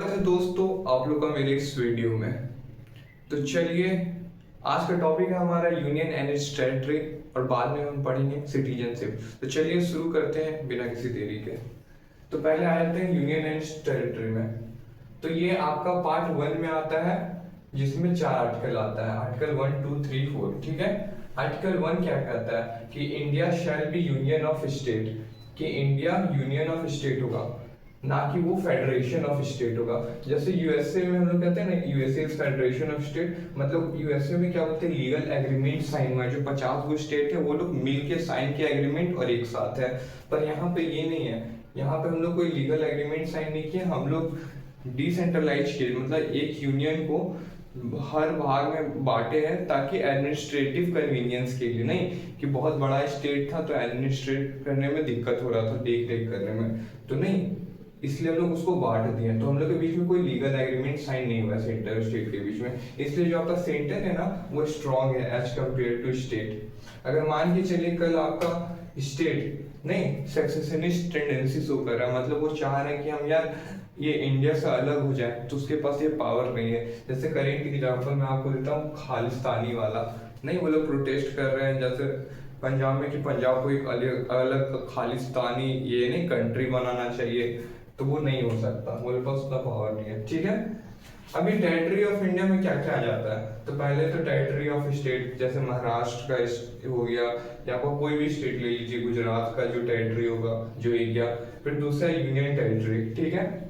है दोस्तों, आप लोग का मेरे इस वीडियो में। तो चलिए, आज का टॉपिक है हमारा यूनियन एंड इट्स टेरिटरी और बाद में हम पढ़ेंगे सिटीजनशिप। तो चलिए शुरू करते हैं बिना किसी देरी के। तो पहले आ जाते हैं यूनियन एंड इट्स टेरिटरी में। तो ये आपका पार्ट 1 में आता है, जिसमें 4 आर्टिकल आता है, आर्टिकल 1 2 3 4। ठीक है। आर्टिकल 1 क्या कहता है कि India shall be union of state, कि इंडिया यूनियन ऑफ स्टेट होगा, ना कि वो फेडरेशन ऑफ स्टेट होगा। जैसे यूएसए में हम लोग कहते हैं ना, USA is federation of state, मतलब यूएसए में क्या बोलते हैं, लीगल एग्रीमेंट साइन हुआ है, जो 50 गो स्टेट है वो लोग मिल के साइन किया एग्रीमेंट और एक साथ है। पर यहाँ पे ये नहीं है, यहाँ पे हम लोग कोई लीगल एग्रीमेंट साइन नहीं किया, हम लोग डिसेंट्रलाइज किए, मतलब एक यूनियन को हर भाग में बांटे हैं ताकि एडमिनिस्ट्रेटिव कन्वीनियंस के लिए, नहीं कि बहुत बड़ा स्टेट था तो एडमिनिस्ट्रेट करने में दिक्कत हो रहा था, देख रेख करने में, तो नहीं, इसलिए हम लोग उसको बांट दिए। तो हम लोग के बीच में कोई लीगल एग्रीमेंट साइन नहीं हुआ सेंटर और स्टेट के बीच में, इसलिए जो आपका सेंटर है ना वो स्ट्रांग है एज कम्पेयर टू स्टेट। अगर मान के चलिए कल आपका स्टेट नहीं सेक्सेशनिस्ट टेंडेंसी शो कर रहा है, मतलब वो चाह रहे हैं कि हम यार ये इंडिया से अलग हो जाए, तो उसके पास ये पावर नहीं है। जैसे करेंट एग्जाम्पल मैं आपको देता हूँ, खालिस्तानी वाला, नहीं वो लोग प्रोटेस्ट कर रहे हैं जैसे पंजाब में कि पंजाब को एक अलग अलग खालिस्तानी ये नहीं कंट्री बनाना चाहिए, तो वो नहीं हो सकता, मेरे पास उतना पावर नहीं है। ठीक है। अभी टेरिटरी ऑफ इंडिया में क्या क्या आ जाता है, तो पहले तो टेरिटरी ऑफ स्टेट, जैसे महाराष्ट्र का हो गया, या आपको कोई भी स्टेट ले लीजिए, गुजरात का जो टेरिटरी होगा जो एरिया, फिर दूसरा यूनियन टेरिटरी। ठीक है।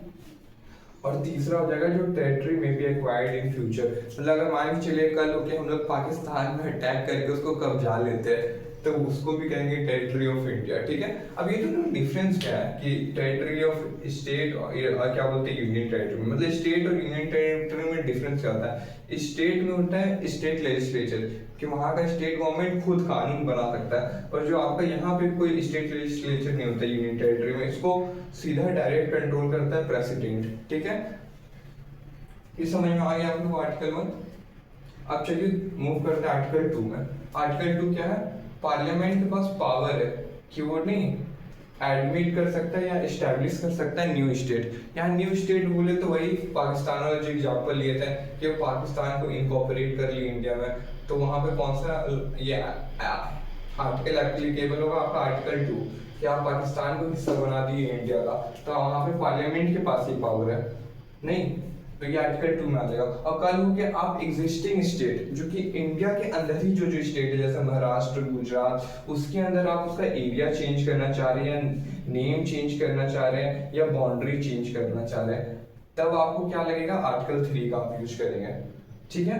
और तीसरा हो जाएगा जो टेरिटरी में बी एक्वायर्ड इन फ्यूचर, मतलब अगर मान के चलिए कल के हम लोग पाकिस्तान में अटैक करके उसको कब्जा लेते हैं, तो उसको भी कहेंगे टेरिटरी ऑफ इंडिया। ठीक है। अब ये दोनों डिफरेंस क्या है कि टेरिटरी ऑफ स्टेट और क्या बोलते हैं यूनियन टेरिटरी में, मतलब स्टेट और यूनियन टेरिटरी में डिफरेंस क्या होता है। स्टेट में होता है स्टेट लेजिस्लेचर, कि वहाँ का स्टेट गवर्नमेंट खुद कानून बना सकता है, और जो आपका यहाँ पे कोई स्टेट लेजिस्लेचर नहीं होता यूनियन टेरिटरी में, इसको सीधा डायरेक्ट कंट्रोल करता है प्रेसिडेंट। ठीक है। इस समझ में आ गया आप लोग आर्टिकल 1। अब चलिए मूव करते हैं आर्टिकल 2 में। आर्टिकल 2 क्या है, पार्लियामेंट के पास पावर है कि वो नहीं एडमिट कर सकता है या एस्टैब्लिश कर सकता है न्यू स्टेट। यहाँ न्यू स्टेट बोले तो वही पाकिस्तान वाला जो एग्जाम्पल लिए थे कि वो पाकिस्तान को इनकॉर्पोरेट कर ली इंडिया में, तो वहाँ पे कौन सा ये आर्टिकल एप्लीकेबल होगा, आपका आर्टिकल 2, कि आप पाकिस्तान को हिस्सा बना दिए इंडिया का, तो वहाँ पे पार्लियामेंट के पास ही पावर है, नहीं, तो ये आर्टिकल 2 में आ जाएगा। और कल हो के आप एग्जिस्टिंग स्टेट, जो कि इंडिया के अंदर ही जो स्टेट है, जैसे महाराष्ट्र गुजरात, उसके अंदर आप उसका एरिया चेंज करना चाह रहे हैं, नेम चेंज करना चाह रहे हैं, या बाउंड्री चेंज करना चाह रहे हैं, तब आपको क्या लगेगा, आर्टिकल 3 का आप यूज करेंगे। ठीक है।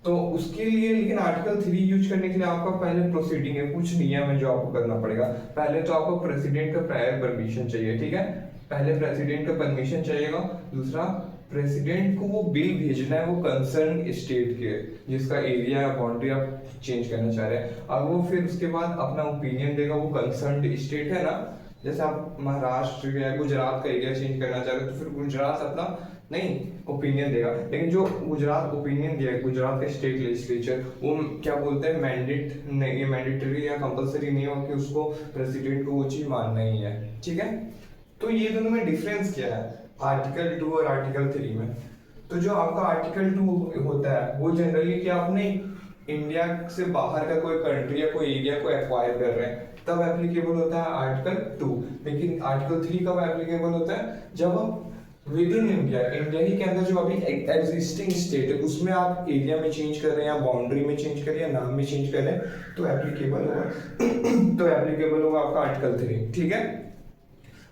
तो उसके लिए लेकिन आर्टिकल 3 यूज करने के लिए आपका पहले प्रोसीडिंग है, कुछ नियम है जो आपको करना पड़ेगा। पहले तो आपको प्रेसिडेंट का प्रायर परमिशन चाहिए। ठीक है। पहले प्रेसिडेंट का परमिशन चाहिएगा। दूसरा, प्रेसिडेंट को वो बिल भेजना है वो कंसर्न स्टेट के, जिसका एरिया या बाउंड्री आप चेंज करना चाह रहे हैं, और वो फिर उसके बाद अपना ओपिनियन देगा। वो कंसर्न स्टेट है ना, जैसे आप महाराष्ट्र या गुजरात का एरिया चेंज करना चाह रहे हो, तो फिर गुजरात अपना नहीं ओपिनियन देगा। लेकिन जो गुजरात ओपिनियन दिया है, गुजरात का स्टेट लेजिस्लेचर, वो क्या बोलते हैं, मैंडेट नहीं, ये मैंडेटरी या कंपलसरी नहीं होगा कि उसको प्रेसिडेंट को वो चीज मानना ही है। ठीक है। तो ये दोनों में डिफरेंस क्या है आर्टिकल 2 और आर्टिकल 3 में। तो जो आपका आर्टिकल 2 होता है वो जनरली कि आपने इंडिया से बाहर का कोई कंट्री या कोई एरिया को एक्वायर कर रहे हैं, तब एप्लीकेबल होता है आर्टिकल 2। लेकिन आर्टिकल 3 कब एप्लीकेबल होता है, जब आप विद इन इंडिया, इंडिया ही के अंदर जो अभी एग्जिस्टिंग स्टेट है उसमें आप एरिया में चेंज कर रहे हैं, या बाउंड्री में चेंज कर रहे हैं, या नाम में चेंज कर रहे हैं, तो एप्लीकेबल होगा तो एप्लीकेबल होगा आपका आर्टिकल 3। ठीक है।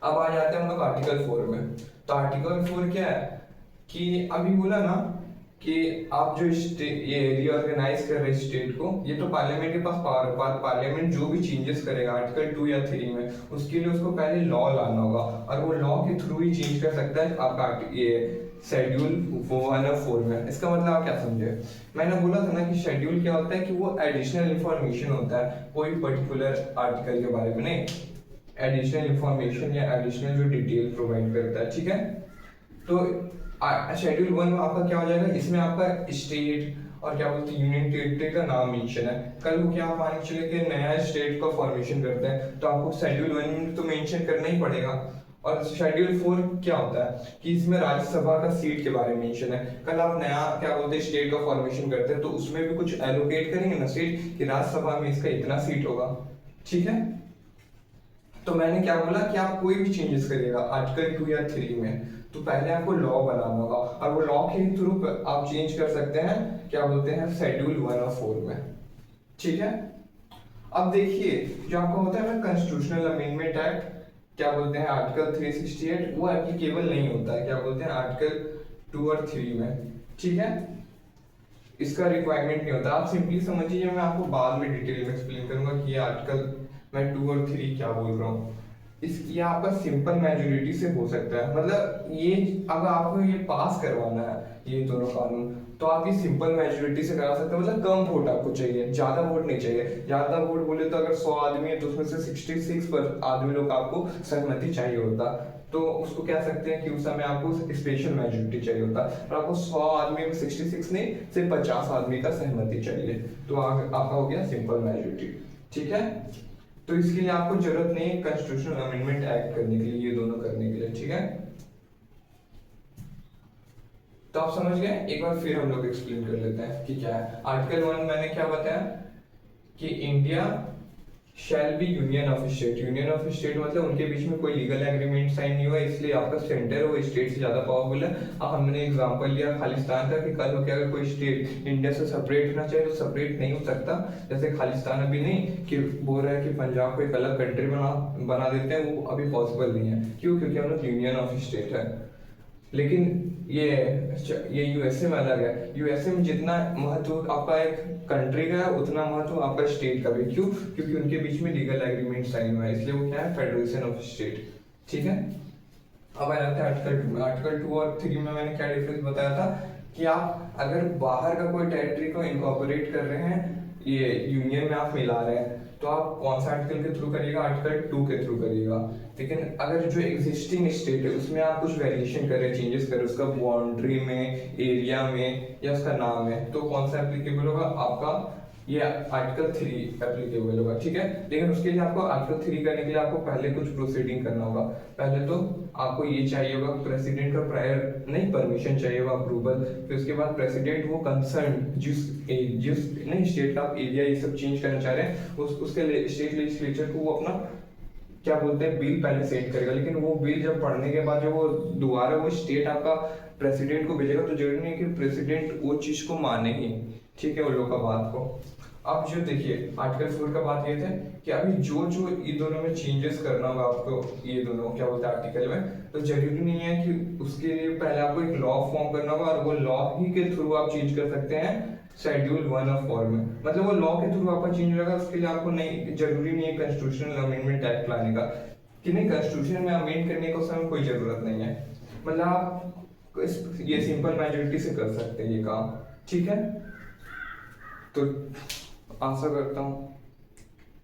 अब आ जाते हैं हम लोग आर्टिकल 4 में। तो आर्टिकल 4 क्या है कि अभी बोला ना कि आप जो ये रीऑर्गेनाइज कर रहे स्टेट को, ये तो पार्लियामेंट के पास पावर, पार्लियामेंट जो भी चेंजेस करेगा आर्टिकल 2 या 3 में, उसके लिए उसको पहले लॉ लाना होगा, और वो लॉ के थ्रू ही चेंज कर सकता है आपका ये शेड्यूल 1 और 4 में। इसका मतलब आप क्या समझे, मैंने बोला था ना कि शेड्यूल क्या होता है कि वो एडिशनल इंफॉर्मेशन होता है कोई पर्टिकुलर आर्टिकल के बारे में, नहीं एडिशनल इंफॉर्मेशन या एडिशनल जो डिटेल प्रोवाइड करता है। ठीक है। तो शेड्यूल 1 में आपका क्या हो जाएगा, इसमें आपका स्टेट और क्या बोलते हैं यूनियन टेरिटरी का नाम मेंशन है। कल को क्या आप मान के चले कि नया स्टेट का फॉर्मेशन करते हैं, तो आपको शेड्यूल 1 में तो मेंशन करना ही पड़ेगा, और शेड्यूल 4 क्या होता है कि इसमें राज्यसभा का सीट के बारे में मेंशन है। कल आप नया क्या बोलते हैं स्टेट का फॉर्मेशन करते हैं तो उसमें भी कुछ एलोकेट करेंगे ना सीट कि राज्यसभा में इसका इतना सीट होगा, ठीक है। तो मैंने क्या बोला कि आप कोई भी चेंजेस करिएगा आर्टिकल 2 या 3 में तो पहले आपको लॉ बनाना होगा और वो लॉ के थ्रू आप चेंज कर सकते हैं क्या बोलते हैं शेड्यूल 1 और 4 में, ठीक है। अब देखिए जो आपका होता है ना कॉन्स्टिट्यूशनल अमेंडमेंट एक्ट क्या बोलते हैं आर्टिकल 368 वो एप्लीकेबल नहीं होता है क्या बोलते हैं आर्टिकल 2 और 3 में, ठीक है। इसका रिक्वायरमेंट नहीं होता। आप सिंपली समझिए, मैं आपको बाद में डिटेल में एक्सप्लेन करूंगा कि ये आर्टिकल मैं 2 और 3 क्या बोल रहा हूँ। ये आपका सिंपल मेजोरिटी से हो सकता है, मतलब ये अगर आपको ये पास करवाना है ये दोनों कानून तो आप ये सिंपल मेजोरिटी से करा सकते हैं, मतलब कम वोट आपको चाहिए, ज्यादा वोट नहीं चाहिए। ज्यादा वोट बोले तो अगर 100 आदमी है तो उसमें से 66 पर आदमी लोग आपको सहमति चाहिए होता तो उसको कह सकते हैं कि उस समय आपको स्पेशल मेजोरिटी चाहिए होता, और आपको 100 आदमी में 66 नहीं सिर्फ 50 आदमी का सहमति चाहिए तो आपका हो गया सिंपल मेजोरिटी, ठीक है। तो इसके लिए आपको जरूरत नहीं है कॉन्स्टिट्यूशनल अमेंडमेंट एक्ट करने के लिए, ये दोनों करने के लिए, ठीक है। तो आप समझ गए। एक बार फिर हम लोग एक्सप्लेन कर लेते हैं कि क्या है। आर्टिकल 1 मैंने क्या बताया कि India shall be union of state. Union of state मतलब उनके बीच में कोई लीगल एग्रीमेंट साइन नहीं हुआ, इसलिए आपका सेंटर वो स्टेट से ज्यादा पावरफुल है। अब हमने एग्जांपल लिया खालिस्तान का कि कल हो क्या अगर कोई स्टेट इंडिया से सेपरेट होना चाहे तो सेपरेट नहीं हो सकता। जैसे खालिस्तान अभी नहीं कि बोल रहा है कि पंजाब को एक अलग कंट्री बना देते हैं, वो अभी पॉसिबल नहीं है। क्यों? क्योंकि हम लोग यूनियन ऑफ स्टेट है। लेकिन ये यूएसए में अलग है। यूएसए में जितना महत्व आपका एक कंट्री का है उतना महत्व आपका स्टेट का भी। क्यों? क्योंकि उनके बीच में लीगल एग्रीमेंट साइन हुआ है, इसलिए वो क्या है फेडरेशन ऑफ स्टेट, ठीक है। अब आ जाते हैं आर्टिकल 2 में। आर्टिकल 2 और 3 में मैंने क्या डिफरेंस बताया था कि आप अगर बाहर का कोई टेरिटरी को इनकॉर्पोरेट कर रहे हैं, ये यूनियन में आप मिला रहे हैं तो आप कौन सा आर्टिकल के थ्रू करिएगा? आर्टिकल 2 के थ्रू करिएगा। लेकिन अगर जो एग्जिस्टिंग स्टेट है उसमें आप कुछ वेरिएशन करें, चेंजेस करें उसका बाउंड्री में, एरिया में या उसका नाम में, तो कौन सा एप्लीकेबल होगा? आपका ये आर्टिकल 3 एप्लीकेबल होगा, ठीक है। लेकिन उसके लिए आपको आर्टिकल 3 करने के लिए आपको पहले कुछ प्रोसीडिंग करना होगा। पहले तो आपको ये चाहिए होगा प्रेसिडेंट का प्रायर नहीं परमिशन चाहिए होगा, अप्रूवल। फिर उसके बाद प्रेसिडेंट वो कंसर्न जिस नहीं स्टेट का आप एरिया ये सब चेंज करना चाह रहे हैं उसके स्टेट लेजिस्लेचर को वो अपना क्या बोलते हैं बिल पहले सेट करेगा। लेकिन वो बिल जब पढ़ने के बाद जब वो दोबारा वो स्टेट आपका प्रेसिडेंट को भेजेगा तो जरूरी नहीं है कि प्रेसिडेंट वो चीज को माने ही, ठीक है, उन लोग का बात को। अब जो देखिए आर्टिकल 4 का बात ये थे कि अभी जो ये दोनों में चेंजेस करना होगा आपको, ये दोनों क्या बोलते हैं आर्टिकल में, तो जरूरी नहीं है कि उसके लिए पहले आपको एक लॉ फॉर्म करना होगा और वो लॉ ही के थ्रू आप चेंज कर सकते हैं शेड्यूल 1 और 4 में। मतलब वो लॉ के थ्रू आपका चेंज होगा, उसके लिए आपको नहीं जरूरी नहीं है कॉन्स्टिट्यूशनल अमेंडमेंट एक्ट लाने का कि नहीं कॉन्स्टिट्यूशन में अमेंड करने को समय कोई जरूरत नहीं है। मतलब आप ये सिंपल मेजोरिटी से कर सकते हैं ये काम, ठीक है। तो आशा करता हूँ